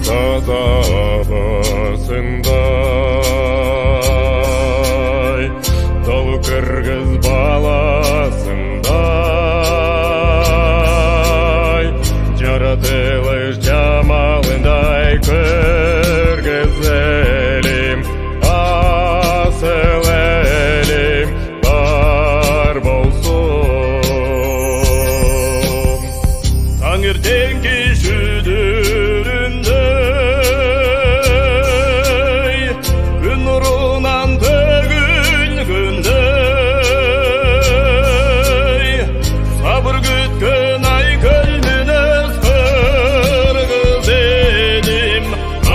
тазабысындай, дол кыргыз баласындай, жаратылыш жамалындай көргөзелим, асыл элим бар болсун. Таңертеңки шүдүрүндөй, күн нурунан төгүлгөндөй, сабыр күткөн ай көлмүнөз кыргыз элим,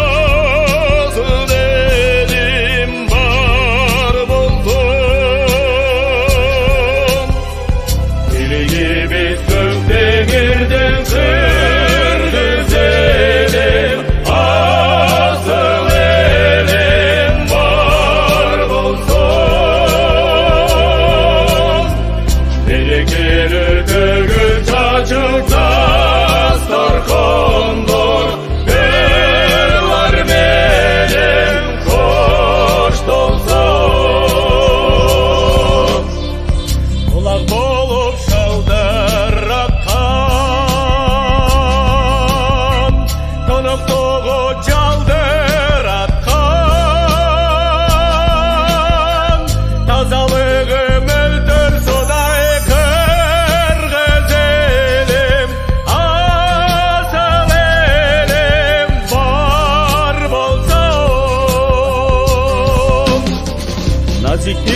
асыл элим бар болсун. Тилегибиз көк теңирден кыргыз элим, асыл элим бар болсун. Берекелүү төгүл чачып дасторкондор, элдар менен коштолсун. Кулак болуп шалдар аткан, тоноктогу жалдыраткан, тазалыгы мөлтөр судай кыргыз элим, асыл элим бар болсун. Назикти